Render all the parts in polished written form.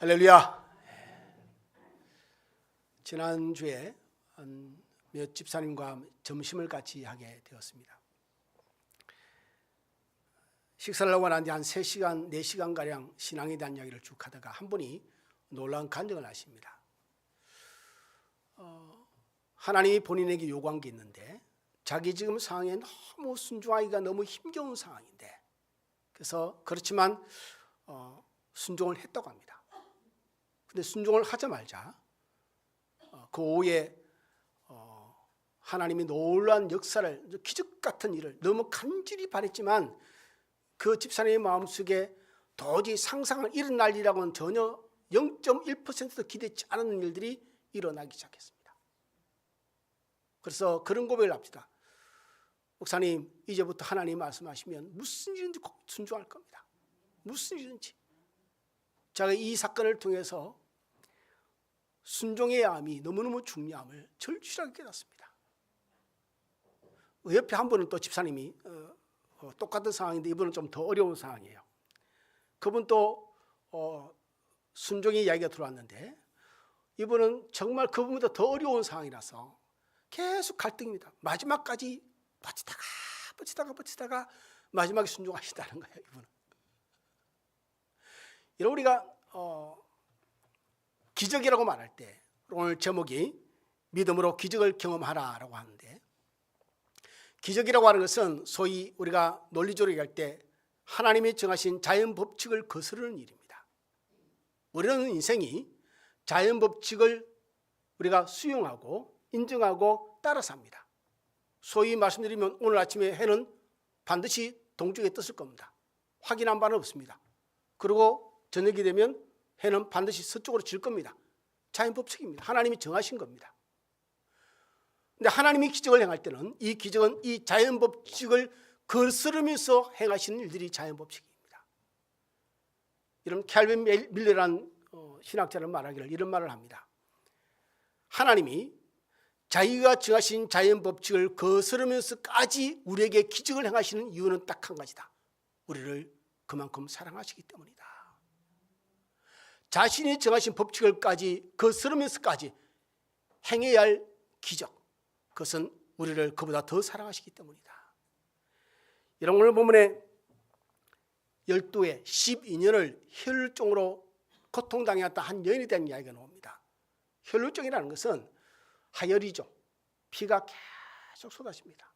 할렐루야. 지난주에 몇 집사님과 점심을 같이 하게 되었습니다. 식사를 하고 난 뒤 한 3시간, 4시간가량 신앙에 대한 이야기를 쭉 하다가 한 분이 놀라운 간증을 하십니다. 하나님이 본인에게 요구한 게 있는데 자기 지금 상황에 너무 순종하기가 너무 힘겨운 상황인데, 그래서 그렇지만 순종을 했다고 합니다. 근데 순종을 하자마자 그 오후에 하나님이 놀라운 역사를, 기적 같은 일을 너무 간절히 바랬지만 그 집사님의 마음속에 도저히 상상을 일어날 일이라고는 전혀 0.1%도 기대치 않은 일들이 일어나기 시작했습니다. 그래서 그런 고백을 합시다. 목사님, 이제부터 하나님 말씀하시면 무슨 일인지 꼭 순종할 겁니다. 무슨 일인지. 제가 이 사건을 통해서 순종의 암이 너무너무 중요함을 절실하게 깨닫습니다. 옆에 한 분은 또 집사님이 똑같은 상황인데 이분은 좀 더 어려운 상황이에요. 그분도 순종의 이야기가 들어왔는데 이분은 정말 그분보다 더 어려운 상황이라서 계속 갈등입니다. 마지막까지 버티다가 마지막에 순종하시다는 거예요. 이분은. 이런 우리가 기적이라고 말할 때 오늘 제목이 믿음으로 기적을 경험하라라고 하는데, 기적이라고 하는 것은 소위 우리가 논리적으로 얘기할 때 하나님이 정하신 자연 법칙을 거스르는 일입니다. 우리는 인생이 자연 법칙을 우리가 수용하고 인정하고 따라 삽니다. 소위 말씀드리면 오늘 아침에 해는 반드시 동쪽에 떴을 겁니다. 확인한 바는 없습니다. 그리고 저녁이 되면 해는 반드시 서쪽으로 질 겁니다. 자연 법칙입니다. 하나님이 정하신 겁니다. 근데 하나님이 기적을 행할 때는 이 기적은 이 자연 법칙을 거스르면서 행하시는 일들이 자연 법칙입니다. 이런 캘빈 밀러라는 신학자는 말하기를 이런 말을 합니다. 하나님이 자기가 정하신 자연 법칙을 거스르면서까지 우리에게 기적을 행하시는 이유는 딱 한 가지다. 우리를 그만큼 사랑하시기 때문이다. 자신이 정하신 법칙을까지 거스르면서까지 행해야 할 기적, 그것은 우리를 그보다 더 사랑하시기 때문이다. 이런 오늘 본문에 12에 12년을 혈루증으로 고통당했다 한 여인에 대한 이야기가 나옵니다. 혈루증이라는 것은 하열이죠. 피가 계속 쏟아집니다.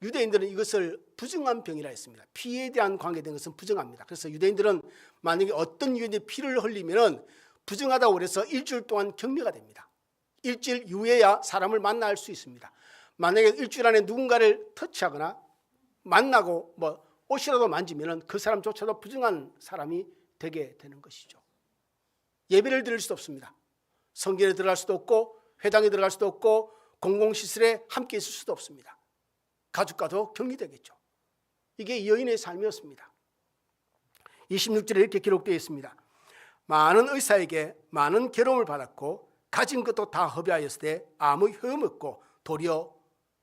유대인들은 이것을 부정한 병이라 했습니다. 피에 대한 관계된 것은 부정합니다. 그래서 유대인들은 만약에 어떤 유대인이 피를 흘리면 부정하다고 해서 일주일 동안 격리가 됩니다. 일주일 이후에야 사람을 만날 수 있습니다. 만약에 일주일 안에 누군가를 터치하거나 만나고 옷이라도 만지면 그 사람조차도 부정한 사람이 되게 되는 것이죠. 예배를 드릴 수도 없습니다. 성전에 들어갈 수도 없고 회당에 들어갈 수도 없고 공공시설에 함께 있을 수도 없습니다. 가족과도 격리되겠죠. 이게 이 여인의 삶이었습니다. 26절에 이렇게 기록되어 있습니다. 많은 의사에게 많은 괴로움을 받았고 가진 것도 다 허비하였을 때 아무 효용없고 도리어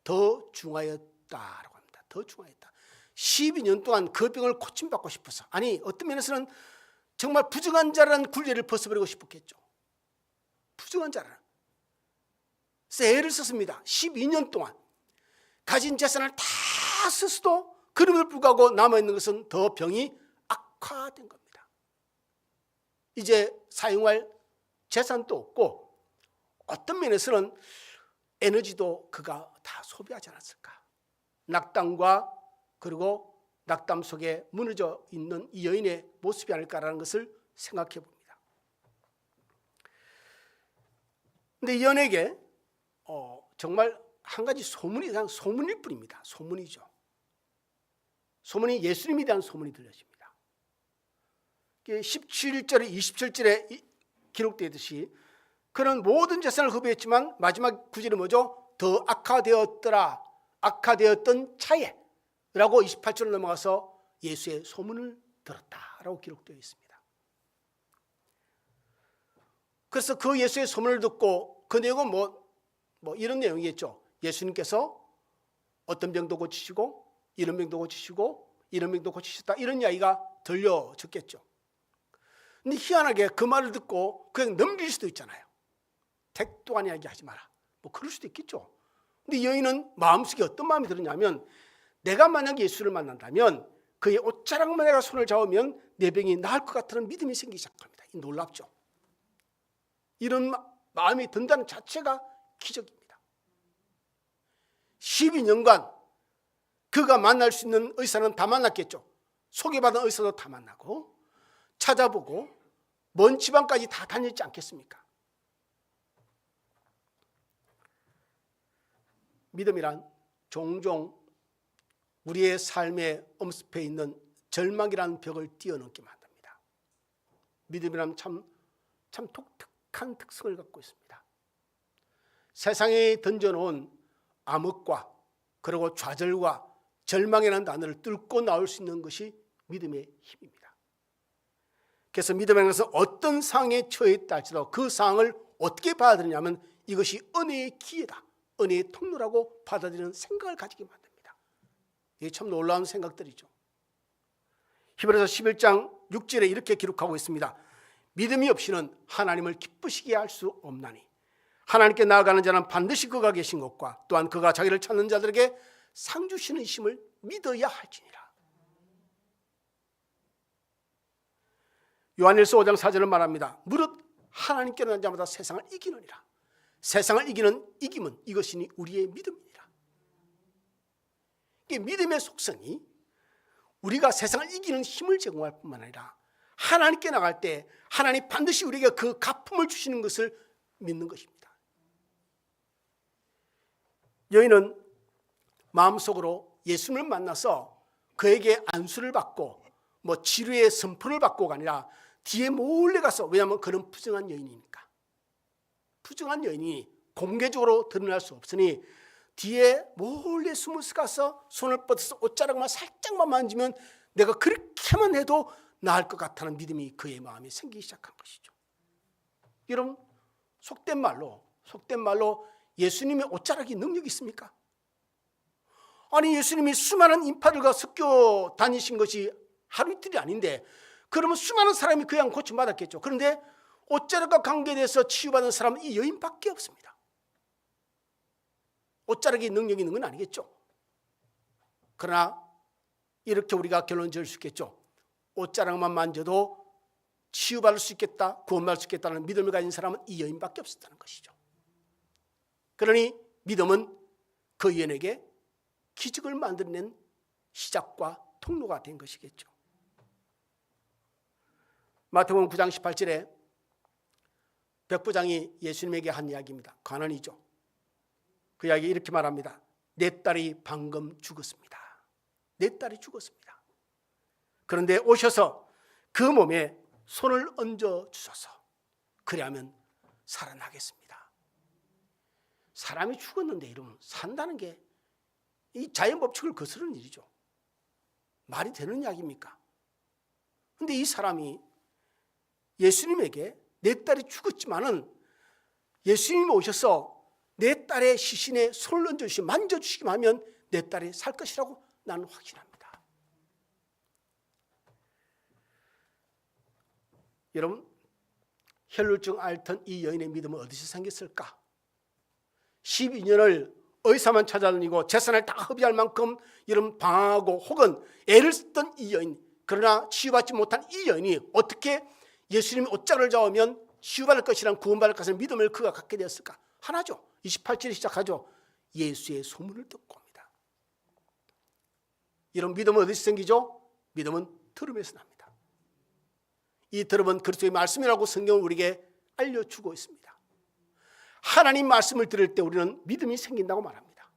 더 중하였다라고 합니다. 더 중하였다. 12년 동안 그 병을 고침받고 싶어서, 아니 어떤 면에서는 정말 부정한 자라는 굴레를 벗어버리고 싶었겠죠. 부정한 자라는. 그래서 애를 썼습니다. 12년 동안. 가진 재산을 다 썼어도 그럼에도 불구하고 남아있는 것은 더 병이 악화된 겁니다. 이제 사용할 재산도 없고 어떤 면에서는 에너지도 그가 다 소비하지 않았을까. 낙담과 그리고 낙담 속에 무너져 있는 이 여인의 모습이 아닐까라는 것을 생각해 봅니다. 근데 이 여인에게 정말 한 가지 소문이 그냥 소문일 뿐입니다. 소문이죠. 소문이 예수님에 대한 소문이 들려집니다. 17절에 27절에 기록되어 있듯이 그는 모든 재산을 허비했지만 마지막 구절이 뭐죠? 더 악화되었더라. 악화되었던 차에 라고 28절을 넘어가서 예수의 소문을 들었다라고 기록되어 있습니다. 그래서 그 예수의 소문을 듣고 그 내용은 뭐 이런 내용이겠죠. 예수님께서 어떤 병도 고치시고 이런 병도 고치시고 이런 병도 고치셨다, 이런 이야기가 들려졌겠죠. 근데 희한하게 그 말을 듣고 그냥 넘길 수도 있잖아요. 택도 아니하게 하지 마라. 뭐 그럴 수도 있겠죠. 근데 이 여인은 마음속에 어떤 마음이 들었냐면, 내가 만약 예수를 만난다면 그의 옷자락만 내가 손을 잡으면 내 병이 나을 것 같다는 믿음이 생기기 시작합니다. 놀랍죠. 이런 마음이 든다는 자체가 기적입니다. 12년간 그가 만날 수 있는 의사는 다 만났겠죠. 소개받은 의사도 다 만나고 찾아보고 먼 지방까지 다 다녔지 않겠습니까? 믿음이란 종종 우리의 삶에 엄습해 있는 절망이라는 벽을 뛰어넘게 만듭니다. 믿음이란 참 독특한 특성을 갖고 있습니다. 세상에 던져놓은 암흑과 그리고 좌절과 절망이라는 단어를 뚫고 나올 수 있는 것이 믿음의 힘입니다. 그래서 믿음에 대해서 어떤 상황에 처해 있다 할지라도 그 상황을 어떻게 받아들이냐면 이것이 은혜의 기회다, 은혜의 통로라고 받아들이는 생각을 가지게 만듭니다. 이게 참 놀라운 생각들이죠. 히브리서 11장 6절에 이렇게 기록하고 있습니다. 믿음이 없이는 하나님을 기쁘시게 할 수 없나니 하나님께 나아가는 자는 반드시 그가 계신 것과 또한 그가 자기를 찾는 자들에게 상 주시는 힘을 믿어야 할지니라. 요한일서 5장 4절을 말합니다. 무릇 하나님께 나아가는 자마다 세상을 이기느니라. 세상을 이기는 이김은 이것이니 우리의 믿음이니라. 믿음의 속성이 우리가 세상을 이기는 힘을 제공할 뿐만 아니라 하나님께 나갈 때 하나님 반드시 우리에게 그 갚음을 주시는 것을 믿는 것입니다. 여인은 마음속으로 예수님을 만나서 그에게 안수를 받고 뭐 치료의 선포를 받고가 아니라 뒤에 몰래 가서, 왜냐하면 그는 부정한 여인이니까, 부정한 여인이 공개적으로 드러날 수 없으니 뒤에 몰래 숨어서 가서 손을 뻗어서 옷자락만 살짝만 만지면 내가 그렇게만 해도 나을 것 같다는 믿음이 그의 마음에 생기기 시작한 것이죠. 여러분, 속된 말로 예수님의 옷자락이 능력이 있습니까? 아니, 예수님이 수많은 인파들과 섞여 다니신 것이 하루 이틀이 아닌데 그러면 수많은 사람이 그냥 고침받았겠죠. 그런데 옷자락과 관계돼서 치유받은 사람은 이 여인밖에 없습니다. 옷자락에 능력이 있는 건 아니겠죠. 그러나 이렇게 우리가 결론 지을 수 있겠죠. 옷자락만 만져도 치유받을 수 있겠다, 구원받을 수 있겠다는 믿음을 가진 사람은 이 여인밖에 없었다는 것이죠. 그러니 믿음은 그 여인에게 기적을 만들어낸 시작과 통로가 된 것이겠죠. 마태복음 9장 18절에 백부장이 예수님에게 한 이야기입니다. 가난이죠. 그 이야기 이렇게 말합니다. 내 딸이 방금 죽었습니다. 내 딸이 죽었습니다. 그런데 오셔서 그 몸에 손을 얹어 주소서. 그리하면 살아나겠습니다. 사람이 죽었는데 이러면 산다는 게 이 자연 법칙을 거스르는 일이죠. 말이 되는 이야기입니까? 그런데 이 사람이 예수님에게 내 딸이 죽었지만은 예수님이 오셔서 내 딸의 시신에 손을 얹어주시고 만져주시기만 하면 내 딸이 살 것이라고 나는 확신합니다. 여러분, 혈루증 앓던 이 여인의 믿음은 어디서 생겼을까? 12년을 의사만 찾아다니고 재산을 다 허비할 만큼 이런 방황하고 혹은 애를 쓰던 이 여인, 그러나 치유받지 못한 이 여인이 어떻게 예수님이 옷자락을 잡으면 치유받을 것이란 구원받을 것이라는 믿음을 그가 갖게 되었을까? 하나죠. 28절에 시작하죠. 예수의 소문을 듣고 옵니다. 이런 믿음은 어디서 생기죠? 믿음은 들음에서 납니다. 이 들음은 그리스도의 말씀이라고 성경은 우리에게 알려주고 있습니다. 하나님 말씀을 들을 때 우리는 믿음이 생긴다고 말합니다.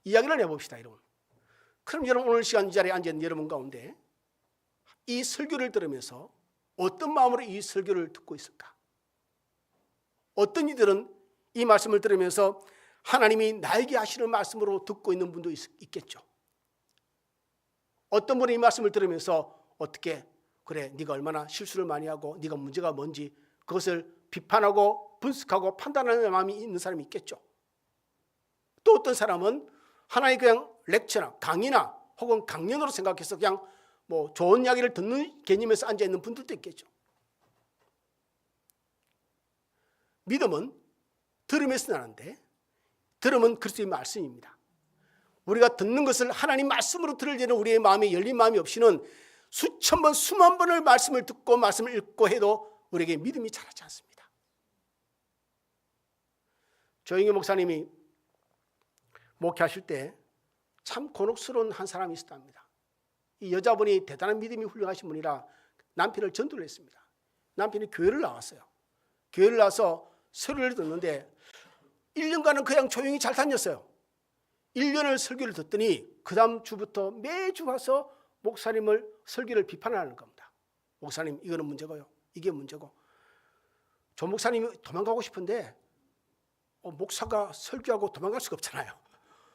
이야기를 해봅시다, 여러분. 그럼 여러분, 오늘 시간 이 자리에 앉아있는 여러분 가운데 이 설교를 들으면서 어떤 마음으로 이 설교를 듣고 있을까? 어떤 이들은 이 말씀을 들으면서 하나님이 나에게 하시는 말씀으로 듣고 있는 분도 있겠죠. 어떤 분은 이 말씀을 들으면서 어떻게, 그래, 네가 얼마나 실수를 많이 하고 네가 문제가 뭔지 그것을 비판하고 분석하고 판단하는 마음이 있는 사람이 있겠죠. 또 어떤 사람은 하나의 그냥 렉처나 강의나 혹은 강연으로 생각해서 그냥 뭐 좋은 이야기를 듣는 개념에서 앉아있는 분들도 있겠죠. 믿음은 들음에서 나는데 들음은 그리스도의 말씀입니다. 우리가 듣는 것을 하나님 말씀으로 들을 때는 우리의 마음에 열린 마음이 없이는 수천 번 수만 번을 말씀을 듣고 말씀을 읽고 해도 우리에게 믿음이 자라지 않습니다. 조영기 목사님이 목회하실 때 참 곤혹스러운 한 사람이 있었답니다. 이 여자분이 대단한 믿음이 훌륭하신 분이라 남편을 전도를 했습니다. 남편이 교회를 나왔어요. 교회를 나와서 설교를 듣는데 1년간은 그냥 조용히 잘 다녔어요. 1년을 설교를 듣더니 그 다음 주부터 매주 와서 목사님을 설교를 비판하는 겁니다. 목사님 이거는 문제고요. 이게 문제고. 조 목사님이 도망가고 싶은데 목사가 설교하고 도망갈 수가 없잖아요.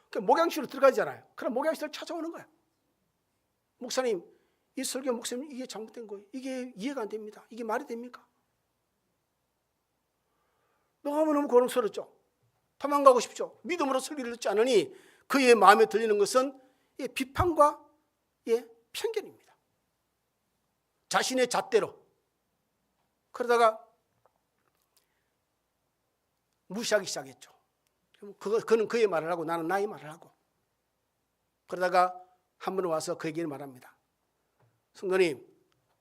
그러니까 목양실로 들어가잖아요. 그럼 목양실을 찾아오는 거예요. 목사님 이 설교 목사님 이게 잘못된 거예요. 이게 이해가 안 됩니다. 이게 말이 됩니까? 너무너무 고통스럽죠. 도망가고 싶죠. 믿음으로 설교를 듣지 않으니 그의 마음에 들리는 것은 비판과 편견입니다. 자신의 잣대로. 그러다가 무시하기 시작했죠. 그는 그의 말을 하고 나는 나의 말을 하고. 그러다가 한 번 와서 그에게 말합니다. 성도님,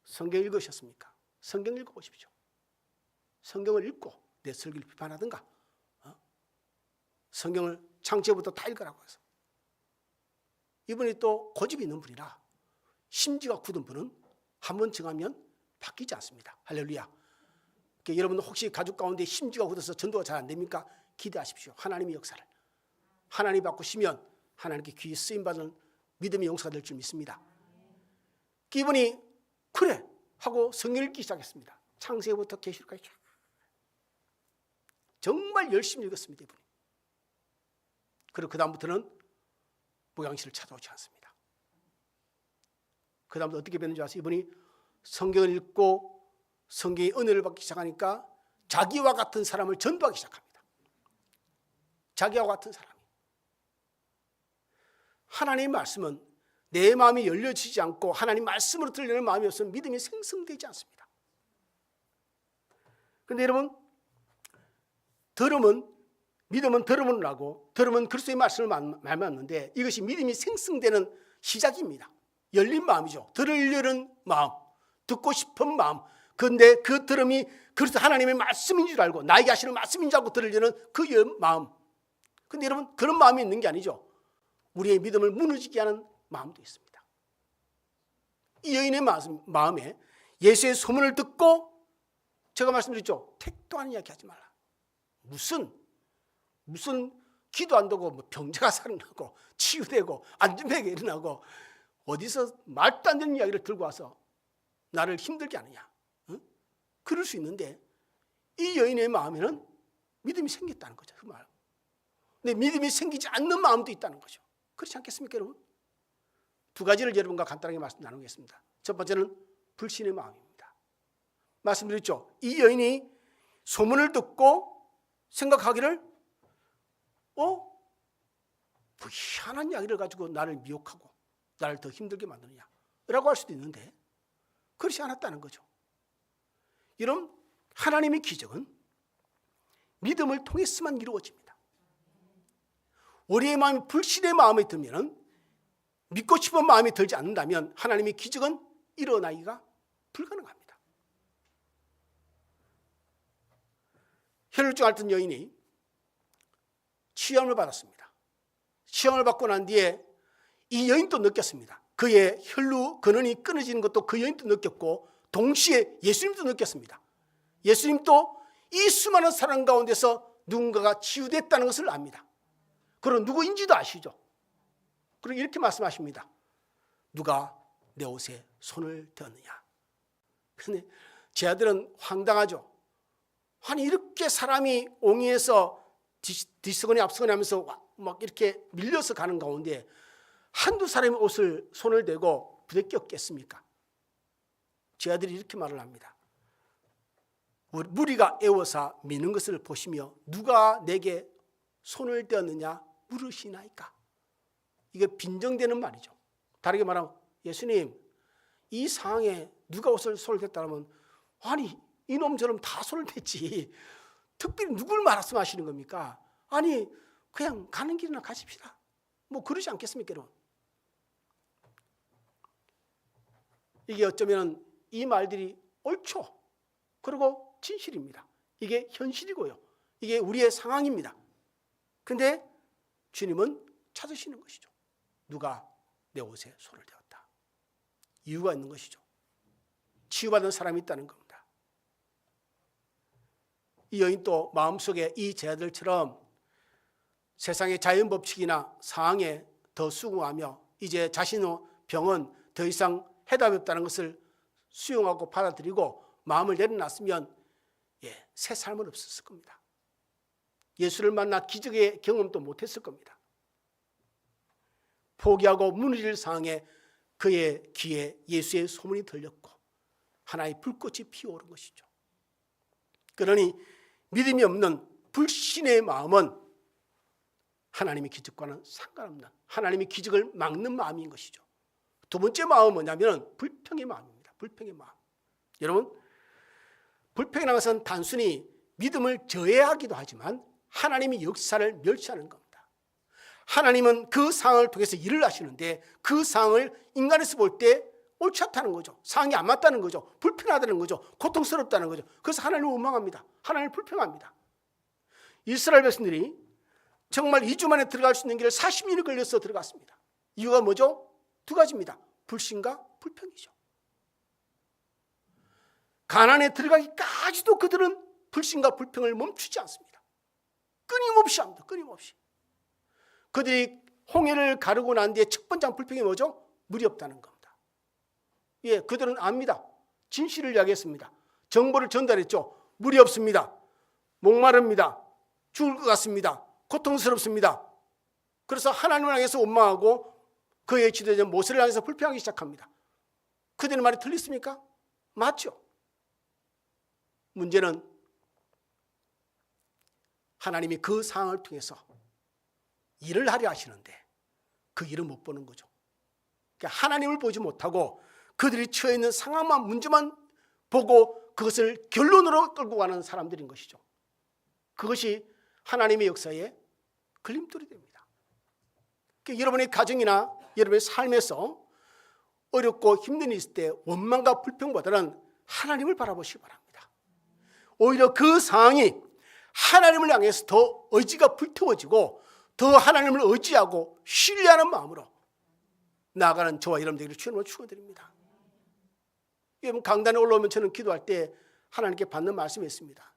성경 읽으셨습니까? 성경 읽어보십시오. 성경을 읽고 내 설교를 비판하든가 성경을 창세부터 다 읽으라고 해서. 이분이 또 고집이 있는 분이라 심지가 굳은 분은 한 번 정하면 바뀌지 않습니다. 할렐루야. 그러니까 여러분 혹시 가족 가운데 심지가 굳어서 전도가 잘 안 됩니까? 기대하십시오. 하나님의 역사를. 하나님 바꾸시면 하나님께 귀히 쓰임받는 믿음의 용사가 될 줄 믿습니다. 이분이 그래 하고 성경을 읽기 시작했습니다. 창세부터 계시록까지 정말 열심히 읽었습니다. 이분이. 그리고 그 다음부터는 목양실을 찾아오지 않습니다. 그 다음부터 어떻게 변는지 아세요? 이분이 성경을 읽고 성경의 은혜를 받기 시작하니까 자기와 같은 사람을 전도하기 시작합니다. 자기와 같은 사람이. 하나님의 말씀은 내 마음이 열려지지 않고 하나님 말씀으로 들리는 마음이 없으면 믿음이 생성되지 않습니다. 그런데 여러분, 믿음은 들음으로 나고 들음은 그리스도의 말씀을 말하는데 이것이 믿음이 생성되는 시작입니다. 열린 마음이죠. 들으려는 마음, 듣고 싶은 마음. 그런데 그 들음이 그리스도 하나님의 말씀인 줄 알고 나에게 하시는 말씀인 줄 알고 들으려는 그 마음. 그런데 여러분, 그런 마음이 있는 게 아니죠. 우리의 믿음을 무너지게 하는 마음도 있습니다. 이 여인의 마음에 예수의 소문을 듣고 제가 말씀드렸죠. 택도 아닌 이야기 하지 말라. 무슨 기도 안 되고 병자가 살아나고 치유되고 안전하게 일어나고 어디서 말도 안 되는 이야기를 들고 와서 나를 힘들게 하느냐. 응? 그럴 수 있는데 이 여인의 마음에는 믿음이 생겼다는 거죠. 그 말. 근데 믿음이 생기지 않는 마음도 있다는 거죠. 그렇지 않겠습니까, 여러분? 두 가지를 여러분과 간단하게 말씀 나누겠습니다. 첫 번째는 불신의 마음입니다. 말씀드렸죠. 이 여인이 소문을 듣고 생각하기를 뭐 희한한 이야기를 가지고 나를 미혹하고 나를 더 힘들게 만드느냐 라고 할 수도 있는데 그렇지 않았다는 거죠. 이런 하나님의 기적은 믿음을 통해서만 이루어집니다. 우리의 마음이 불신의 마음이 들면 믿고 싶은 마음이 들지 않는다면 하나님의 기적은 일어나기가 불가능합니다. 혈루증 앓던 여인이 치유함을 받았습니다. 치유함을 받고 난 뒤에 이 여인도 느꼈습니다. 그의 혈루 근원이 끊어지는 것도 그 여인도 느꼈고 동시에 예수님도 느꼈습니다. 예수님도 이 수많은 사람 가운데서 누군가가 치유됐다는 것을 압니다. 그럼 누구인지도 아시죠? 그리고 이렇게 말씀하십니다. 누가 내 옷에 손을 대었느냐. 근데 제 아들은 황당하죠. 아니 이렇게 사람이 옹이에서 뒤서거니 앞서거니 하면서 막 이렇게 밀려서 가는 가운데 한두 사람의 옷을 손을 대고 부대꼈겠습니까? 제 아들이 이렇게 말을 합니다. 무리가 애워서 미는 것을 보시며 누가 내게 손을 대었느냐 물으시나이까. 이게 빈정되는 말이죠. 다르게 말하면 예수님 이 상황에 누가 옷을 손을 댔다면 아니 이놈처럼 다 손을 댔지 특별히 누굴 말씀하시는 겁니까? 아니 그냥 가는 길이나 가십시다. 뭐 그러지 않겠습니까, 여러분? 이게 어쩌면 이 말들이 옳죠. 그리고 진실입니다. 이게 현실이고요. 이게 우리의 상황입니다. 근데 주님은 찾으시는 것이죠. 누가 내 옷에 손을 대었다. 이유가 있는 것이죠. 치유받은 사람이 있다는 겁니다. 이 여인 또 마음속에 이 제자들처럼 세상의 자연법칙이나 상황에 더 수긍하며 이제 자신의 병은 더 이상 해답이 없다는 것을 수용하고 받아들이고 마음을 내려놨으면 새 삶은 없었을 겁니다. 예수를 만나 기적의 경험도 못했을 겁니다. 포기하고 무너질 상황에 그의 귀에 예수의 소문이 들렸고 하나의 불꽃이 피어오른 것이죠. 그러니 믿음이 없는 불신의 마음은 하나님의 기적과는 상관없는 하나님의 기적을 막는 마음인 것이죠. 두 번째 마음은 뭐냐면 불평의 마음입니다. 불평의 마음. 여러분, 불평이라는 것은 단순히 믿음을 저해하기도 하지만 하나님의 역사를 멸시하는 겁니다. 하나님은 그 상황을 통해서 일을 하시는데 그 상황을 인간에서 볼 때 옳지 않다는 거죠. 상황이 안 맞다는 거죠. 불편하다는 거죠. 고통스럽다는 거죠. 그래서 하나님을 원망합니다. 하나님을 불평합니다. 이스라엘 백성들이 정말 2주 만에 들어갈 수 있는 길을 40년이 걸려서 들어갔습니다. 이유가 뭐죠? 두 가지입니다. 불신과 불평이죠. 가나안에 들어가기까지도 그들은 불신과 불평을 멈추지 않습니다. 끊임없이 합니다. 끊임없이. 그들이 홍해를 가르고 난 뒤에 첫 번째 불평이 뭐죠? 물이 없다는 겁니다. 그들은 압니다. 진실을 이야기했습니다. 정보를 전달했죠. 물이 없습니다. 목마릅니다. 죽을 것 같습니다. 고통스럽습니다. 그래서 하나님을 향해서 원망하고 그의 지도자 모세를 향해서 불평하기 시작합니다. 그들의 말이 틀렸습니까? 맞죠. 문제는 하나님이 그 상황을 통해서 일을 하려 하시는데 그 일을 못 보는 거죠. 그러니까 하나님을 보지 못하고 그들이 처해 있는 상황만 문제만 보고 그것을 결론으로 끌고 가는 사람들인 것이죠. 그것이 하나님의 역사에 걸림돌이 됩니다. 그러니까 여러분의 가정이나 여러분의 삶에서 어렵고 힘든 일 있을 때 원망과 불평보다는 하나님을 바라보시기 바랍니다. 오히려 그 상황이 하나님을 향해서 더 의지가 불태워지고 더 하나님을 의지하고 신뢰하는 마음으로 나아가는 저와 여러분들에게 주님으로 축원드립니다. 여러분 강단에 올라오면 저는 기도할 때 하나님께 받는 말씀이 있습니다.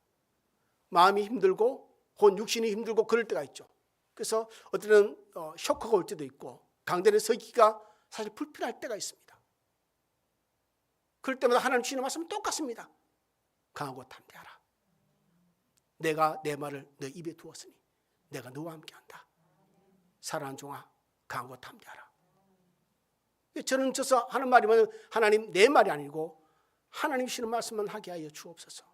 마음이 힘들고 곧 육신이 힘들고 그럴 때가 있죠. 그래서 어떤 때는 쇼크가 올 때도 있고 강단에 서기가 사실 불편할 때가 있습니다. 그럴 때마다 하나님 주시는 말씀은 똑같습니다. 강하고 담대하라. 내가 내 말을 너 입에 두었으니 내가 너와 함께한다. 사랑하는 종아 강하고 담대하라. 저는 저서 하는 말이면 하나님 내 말이 아니고 하나님 주시는 말씀만 하게 하여 주옵소서.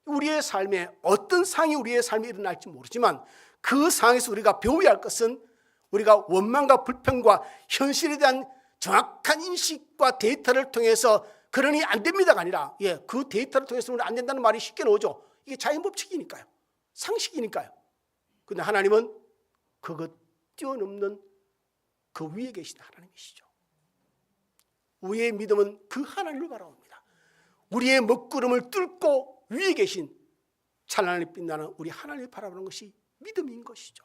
우리의 삶에 어떤 상황이 우리의 삶에 일어날지 모르지만 그 상황에서 우리가 배워야 할 것은 우리가 원망과 불평과 현실에 대한 정확한 인식과 데이터를 통해서 그러니 안 됩니다가 아니라 그 데이터를 통해서는 안 된다는 말이 쉽게 나오죠. 이게 자연법칙이니까요. 상식이니까요. 그런데 하나님은 그것 뛰어넘는 그 위에 계신 하나님이시죠. 우리의 믿음은 그 하나님을 바라봅니다. 우리의 먹구름을 뚫고 위에 계신 찬란히 빛나는 우리 하나님을 바라보는 것이 믿음인 것이죠.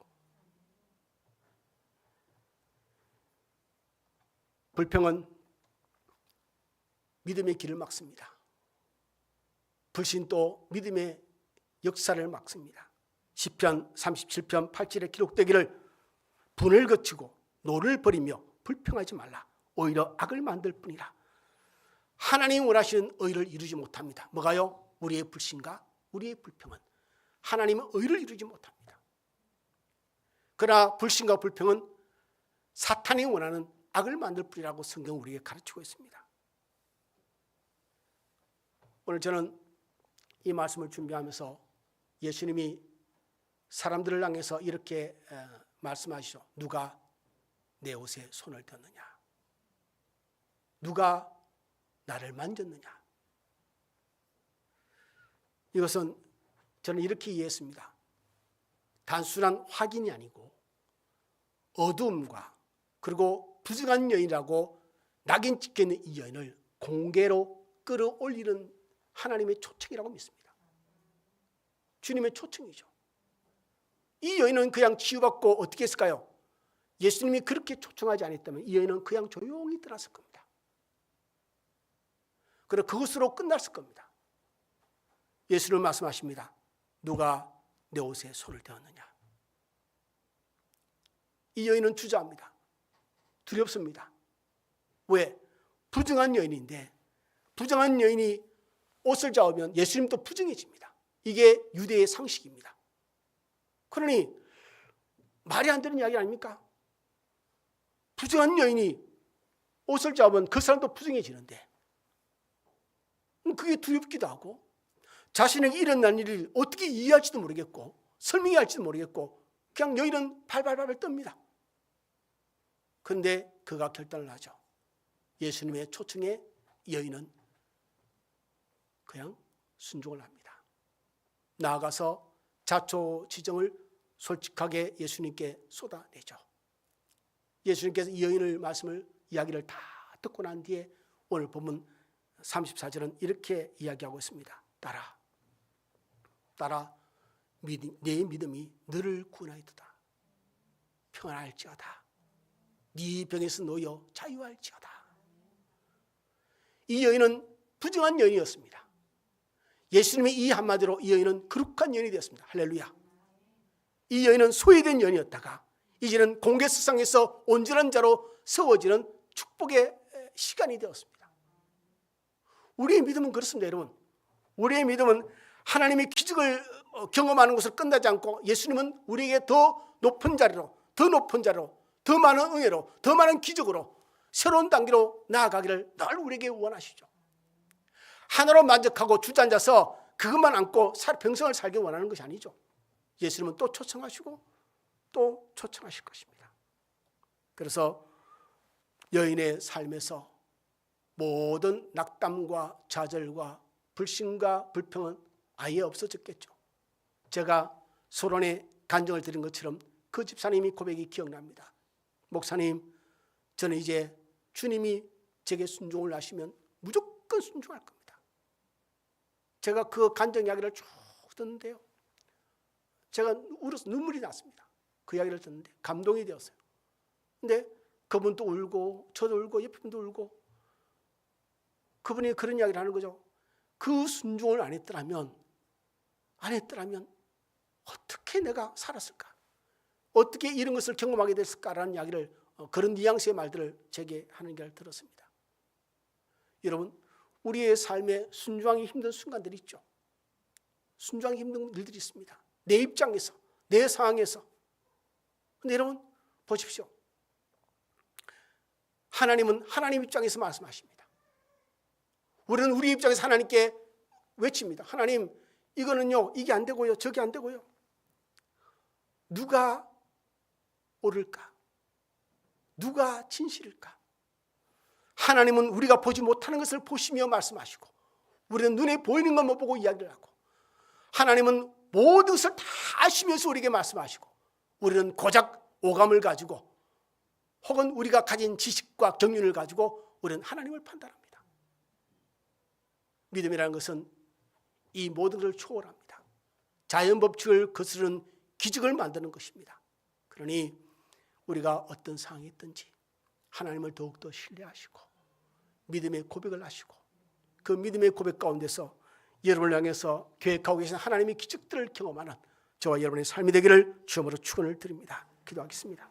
불평은 믿음의 길을 막습니다. 불신도 믿음의 역사를 막습니다. 시편 37편 8절에 기록되기를 분을 거치고 노를 버리며 불평하지 말라. 오히려 악을 만들 뿐이라. 하나님 원하시는 의를 이루지 못합니다. 뭐가요? 우리의 불신과 우리의 불평은 하나님은 의를 이루지 못합니다. 그러나 불신과 불평은 사탄이 원하는 악을 만들 뿐이라고 성경은 우리에게 가르치고 있습니다. 오늘 저는 이 말씀을 준비하면서 예수님이 사람들을 향해서 이렇게 말씀하시죠. 누가 내 옷에 손을 댔느냐? 누가 나를 만졌느냐? 이것은 저는 이렇게 이해했습니다. 단순한 확인이 아니고 어두움과 그리고 부정한 여인이라고 낙인 찍혀있는 이 여인을 공개로 끌어올리는 하나님의 초청이라고 믿습니다. 주님의 초청이죠. 이 여인은 그냥 치유받고 어떻게 했을까요? 예수님이 그렇게 초청하지 않았다면 이 여인은 그냥 조용히 떠났을 겁니다. 그리고 그것으로 끝났을 겁니다. 예수는 말씀하십니다. 누가 내 옷에 손을 대었느냐? 이 여인은 주저합니다. 두렵습니다. 왜? 부정한 여인인데 부정한 여인이 옷을 잡으면 예수님도 부정해집니다. 이게 유대의 상식입니다. 그러니 말이 안 되는 이야기 아닙니까? 부정한 여인이 옷을 잡으면 그 사람도 부정해지는데 그게 두렵기도 하고 자신에게 일어난 일을 어떻게 이해할지도 모르겠고 설명해야 할지도 모르겠고 그냥 여인은 발발발 떱니다. 그런데 그가 결단을 하죠. 예수님의 초청에 여인은 그냥 순종을 합니다. 나아가서 자초지정을 솔직하게 예수님께 쏟아내죠. 예수님께서 이 여인을 말씀을 이야기를 다 듣고 난 뒤에 오늘 본문 34절은 이렇게 이야기하고 있습니다. 딸아 내 믿음이 너를 구원하였도다. 평안할지어다. 네 병에서 놓여 자유할지어다. 이 여인은 부정한 여인이었습니다. 예수님의 이 한마디로 이 여인은 거룩한 여인이 되었습니다. 할렐루야. 이 여인은 소외된 여인이었다가 이제는 공개세상에서 온전한 자로 세워지는 축복의 시간이 되었습니다. 우리의 믿음은 그렇습니다. 여러분, 우리의 믿음은 하나님의 기적을 경험하는 것을 끝나지 않고 예수님은 우리에게 더 높은 자리로 더 많은 은혜로 더 많은 기적으로 새로운 단계로 나아가기를 늘 우리에게 원하시죠. 하나로 만족하고 주저앉아서 그것만 안고 평생을 살기 원하는 것이 아니죠. 예수님은 또 초청하시고 또 초청하실 것입니다. 그래서 여인의 삶에서 모든 낙담과 좌절과 불신과 불평은 아예 없어졌겠죠. 제가 소론에 간증을 드린 것처럼 그 집사님이 고백이 기억납니다. 목사님, 저는 이제 주님이 제게 순종을 하시면 무조건 순종할 겁니다. 제가 그 간증 이야기를 쭉 듣는데요, 제가 울어서 눈물이 났습니다. 그 이야기를 듣는데 감동이 되었어요. 근데 그분도 울고 저도 울고 옆에 분도 울고 그분이 그런 이야기를 하는 거죠. 그 순종을 안 했더라면 어떻게 내가 살았을까? 어떻게 이런 것을 경험하게 됐을까라는 이야기를 그런 뉘앙스의 말들을 제게 하는 걸 들었습니다. 여러분, 우리의 삶에 순종하기 힘든 순간들이 있죠. 순종하기 힘든 일들이 있습니다. 내 입장에서, 내 상황에서. 그런데 여러분 보십시오. 하나님은 하나님 입장에서 말씀하십니다. 우리는 우리 입장에서 하나님께 외칩니다. 하나님, 이거는요, 이게 안 되고요, 저게 안 되고요. 누가 옳을까? 누가 진실일까? 하나님은 우리가 보지 못하는 것을 보시며 말씀하시고 우리는 눈에 보이는 것만 보고 이야기를 하고 하나님은 모든 것을 다 아시면서 우리에게 말씀하시고 우리는 고작 오감을 가지고 혹은 우리가 가진 지식과 경륜을 가지고 우리는 하나님을 판단합니다. 믿음이라는 것은 이 모든 것을 초월합니다. 자연법칙을 거스르는 기적을 만드는 것입니다. 그러니 우리가 어떤 상황이 있든지 하나님을 더욱더 신뢰하시고 믿음의 고백을 하시고 그 믿음의 고백 가운데서 여러분을 향해서 계획하고 계신 하나님의 기적들을 경험하는 저와 여러분의 삶이 되기를 주님으로 축원을 드립니다. 기도하겠습니다.